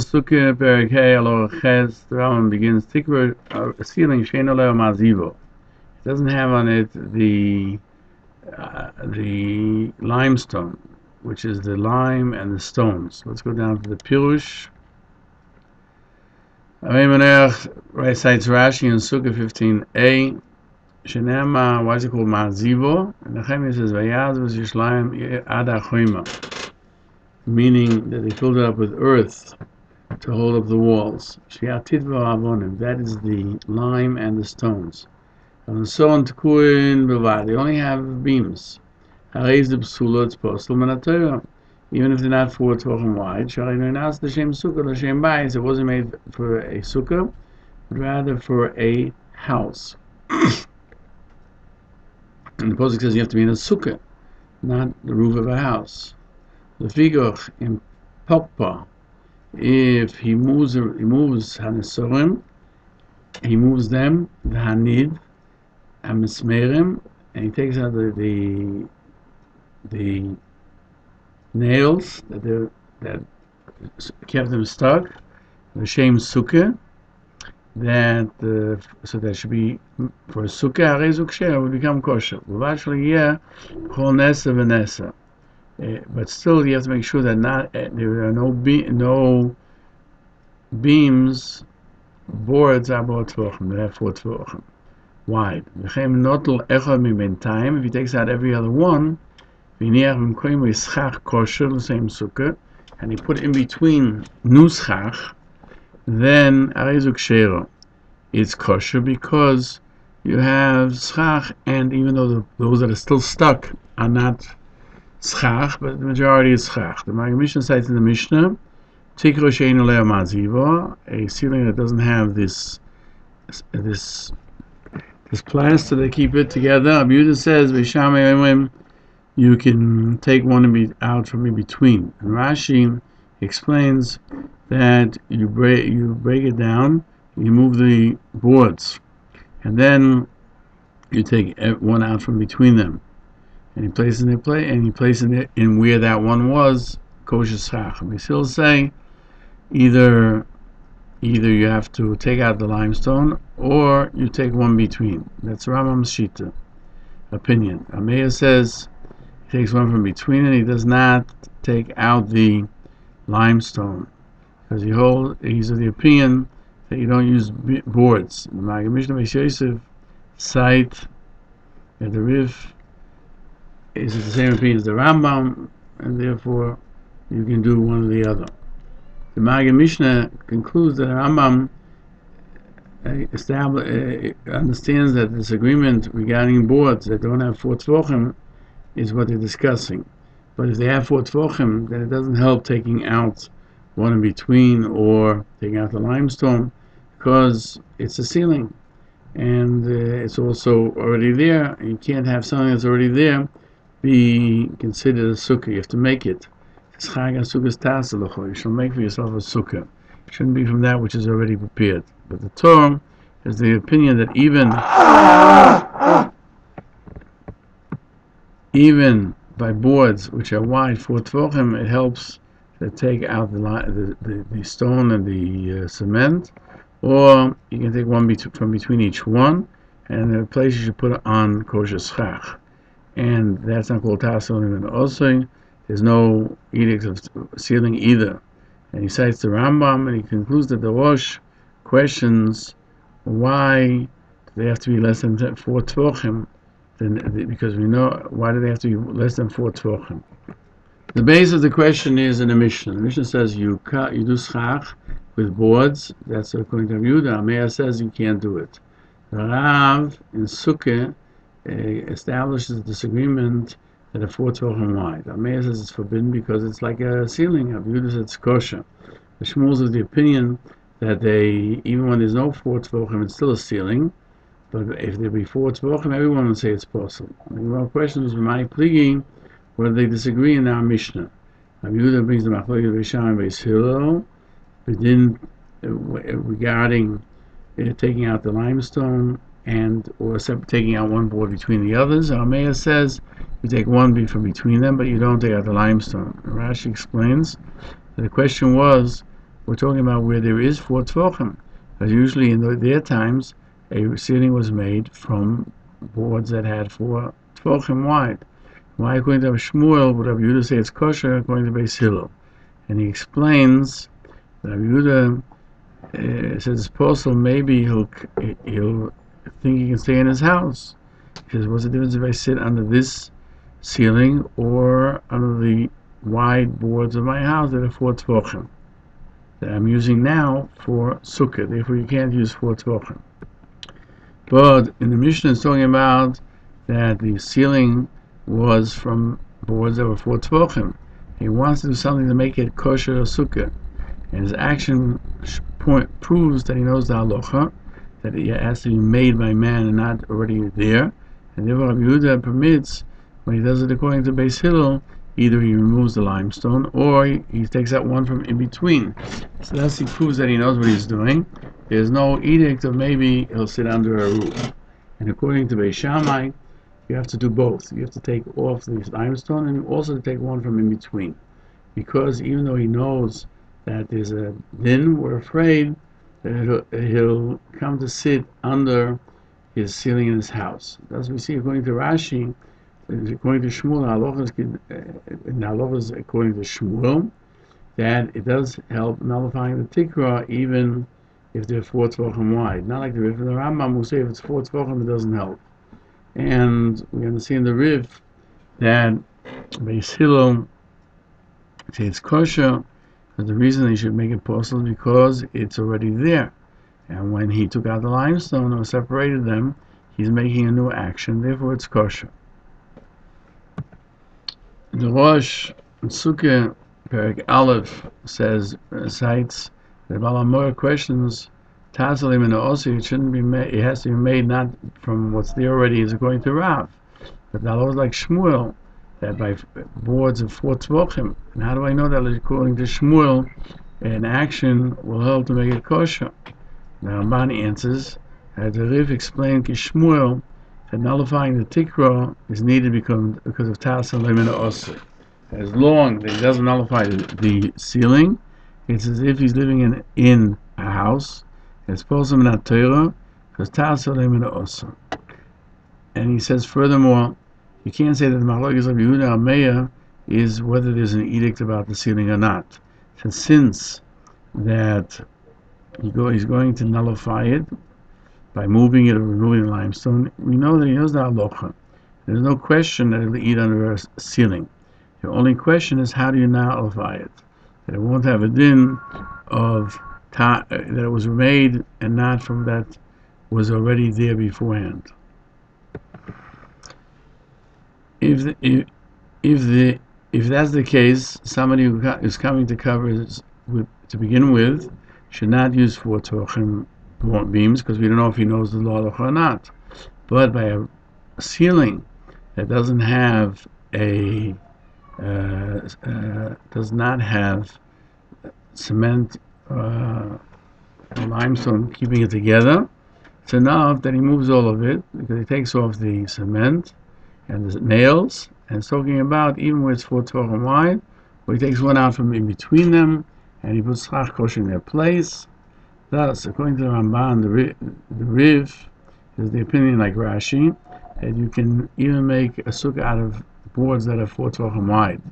Hilchos Sukkah Perek Hey Halacha Ches. The Rambam begins tikva a ceiling she'eino le'o mazivo. It doesn't have on it the limestone, which is the lime and the stones. Let's go down to the Peirush HaMeir. Right cites Rashi in Sukkah 15a. Shenema, why is it called mazivo? And the Chemie says vayaz v'yishlayim ad ha'choima, meaning that they filled it up with earth to hold up the walls. That is the lime and the stones. And so on tekuin bevad, they only have beams. Even if they're not 4 tefachim wide, it wasn't made for a sukkah, but rather for a house. And the pasuk says you have to be in a sukkah, not the roof of a house. The figoch in Pokpa, if he moves Hanesorim, he moves them, the Hanid, and Mesmerim, and he takes out the nails that kept them stuck, the Shem Sukkah, so that should be for a Sukkah, Rae Gann would become kosher. Machon Nesher HaGodol. But still, you have to make sure that there are no beams, boards about 4 tefachim. They have 4 tefachim wide. If he takes out every other one, the same sukkah, and he put in between nuschach, then it's kosher because you have schach, and even though those that are still stuck are not schach, but the majority is schach. The Mishnah cites in the Mishnah, tikva she'eino le'o mazivo, a ceiling that doesn't have this plaster to keep it together. Abuda says, you can take one out from in between. And Rashi explains that you break it down, you move the boards, and then you take one out from between them, and he places it in where that one was kosher schach. We still say either you have to take out the limestone or you take one between. That's Rambam's shita opinion. Meir says he takes one from between, and he does not take out the limestone because he's of the opinion that you don't use boards. The Mishnah Yosef cite that the Rif is the same opinion as the Rambam, and therefore you can do one or the other. The Mishnah concludes that the Rambam understands that this agreement regarding boards that don't have 4 tefachim is what they're discussing. But if they have 4 tefachim, then it doesn't help taking out one in between or taking out the limestone, because it's a ceiling and it's also already there. You can't have something that's already there be considered a sukkah. You have to make it. You shall make for yourself a sukkah. It shouldn't be from that which is already prepared. But the Torah is the opinion that even by boards which are wide 4 tefachim, it helps to take out the stone and the cement, or you can take one from between each one, and the place you should put it on kosher schach. And that's not called tassel and also there's no edict of sealing either. And he cites the Rambam, and he concludes that the Rosh questions why do they have to be less than 4 tefachim, because we know why do they have to be less than 4 tefachim. The base of the question is in the Mishnah. The Mishnah says you do schach with boards. That's according to Yehuda. Meir says you can't do it. Rav in Sukkah establishes a disagreement that a 4 tefachim wide. Meir says it's forbidden because it's like a ceiling. Yehuda says it's kosher. The Shmuel is of the opinion that even when there's no 4 tefachim, it's still a ceiling. But if there be 4 tefachim, everyone would say it's possible. The question is, my pligi, whether they disagree in our Mishnah. Yehuda brings the Machon Nesher HaGodol regarding taking out the limestone or taking out one board between the others. Meir says you take one from between them, but you don't take out the limestone. Rashi explains that the question was we're talking about where there is 4 tefachim. Because usually in their times, a ceiling was made from boards that had 4 tefachim wide. Why, according to Shmuel, would Rabbi Yehuda say it's kosher according to Beis Hillel? And he explains that Rabbi Yehuda says it's possible maybe he'll think he can stay in his house. He says, what's the difference if I sit under this ceiling or under the wide boards of my house that are 4 tefachim that I'm using now for sukkah? Therefore, you can't use 4 tefachim. But in the Mishnah, it's talking about that the ceiling was from boards that were 4 tefachim. He wants to do something to make it kosher or sukkah, and his action proves that he knows the halacha, that it has to be made by man and not already there. And therefore, Rabbi Yehuda permits, when he does it according to Beis Hillel, either he removes the limestone or he takes out one from in between. So thus he proves that he knows what he's doing. There's no edict of maybe he'll sit under a roof. And according to Beis Shammai, you have to do both. You have to take off the limestone and also to take one from in between. Because even though he knows that there's a din, we're afraid that he'll come to sit under his ceiling in his house. As we see, according to Rashi, according to Shmuel, Halacha is according to Shmuel, that it does help nullifying the tikra even if they're 4 tefachim wide. Not like the Riv and the Rambam who say if it's 4 tefachim it doesn't help. And we're going to see in the Riv that Beis Hillel say it's kosher, but the reason they should make it possible is because it's already there. And when he took out the limestone or separated them, he's making a new action, therefore it's kosher. The Rosh Sukkah Perek Aleph cites that Baal HaMeir questions Tasalim and also it shouldn't be made. It has to be made not from what's there already, is according to Rav, but that was like Shmuel, that by boards of 4 tefachim. And how do I know that according to Shmuel, an action will help to make it kosher? The Ramban answers, as the Riv explained to Shmuel, that nullifying the tikra is needed because of Tasalim and also. As long as he doesn't nullify the ceiling, it's as if he's living in a house. It's possible not Torah, because Tasalim and also. And he says furthermore, you can't say that the Machlokes of Yehuda HaMeir is whether there's an edict about the ceiling or not. So since that he's going to nullify it by moving it or removing the limestone, we know that he knows the halacha. There's no question that it'll eat under a ceiling. The only question is how do you nullify it? That it won't have a din of that it was made and not from that was already there beforehand. If that's the case, somebody who is coming to cover to begin with should not use 4 tefachim beams, because we don't know if he knows the law or not. But by a ceiling that does not have cement limestone keeping it together, it's enough that he moves all of it, because he takes off the cement and the nails, and it's talking about even where it's 4 tefachim wide, where he takes one out from in between them, and he puts schach kosher in their place. Thus, according to the Ramban, the Riv is the opinion like Rashi, that you can even make a sukkah out of boards that are 4 tefachim wide.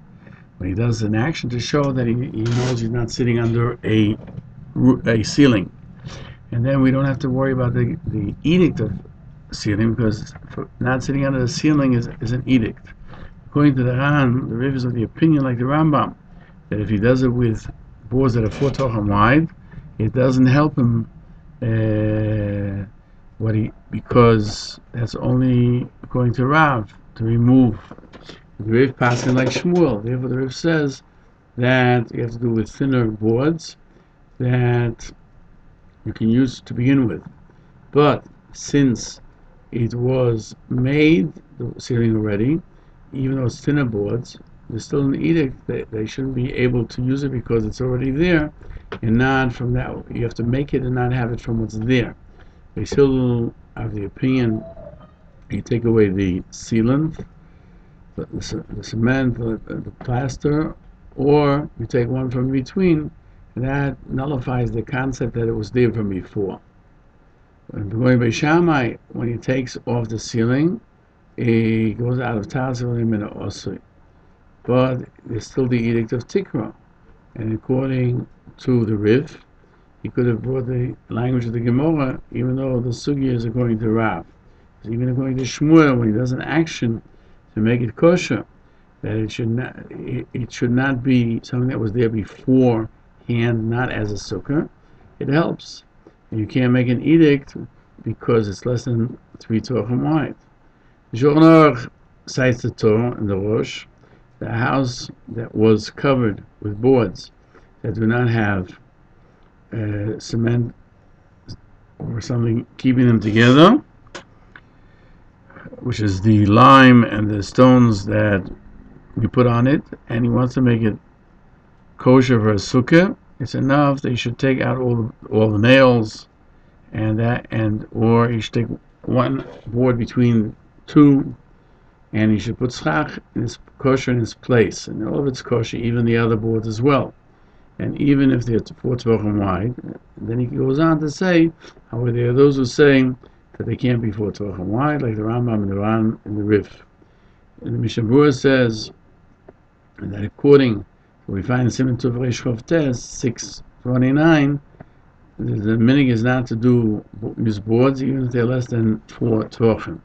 When he does an action to show that he knows he's not sitting under a ceiling. And then we don't have to worry about the edict of ceiling, because not sitting under the ceiling is an edict. According to the Ran, the Riv is of the opinion like the Rambam, that if he does it with boards that are 4 tefachim wide, it doesn't help him because that's only according to Rav to remove. The Riv passing like Shmuel. Therefore, the Riv says that you have to do with thinner boards that you can use to begin with. But since it was made, the ceiling already, even though it's thinner boards, there's still an edict that they shouldn't be able to use it because it's already there, and not from that. You have to make it and not have it from what's there. They still have the opinion you take away the sealant, the cement, the plaster, or you take one from between that nullifies the concept that it was there from before. When Beis Shammai, when he takes off the ceiling, he goes out of Tazim and Osui. But there's still the edict of Tikra. And according to the Riv, he could have brought the language of the Gemara, even though the Sugya is according to Rav. Even according to Shmuel, when he does an action to make it kosher, that it should not be something that was there beforehand, not as a sukkah. It helps. And you can't make an edict because it's less than 3 tochim wide. Shulchan Aruch cites the Torah and the Rosh, the house that was covered with boards that do not have cement or something keeping them together, which is the lime and the stones that you put on it, and he wants to make it kosher for a sukkah. It's enough that you should take out all the nails, or you should take one board between two, and you should put schach in its kosher in its place, and all of it's kosher, even the other boards as well. And even if they're 4 tvachim wide, then he goes on to say how there are those who say that they can't be 4 tvachim wide, like the Rambam and the Ran and the Rif. And the Mishnah Berurah says that according to what we find in Siman Tov Reish Chof Tes 629, the minig is not to use boards even if they're less than 4 tvachim.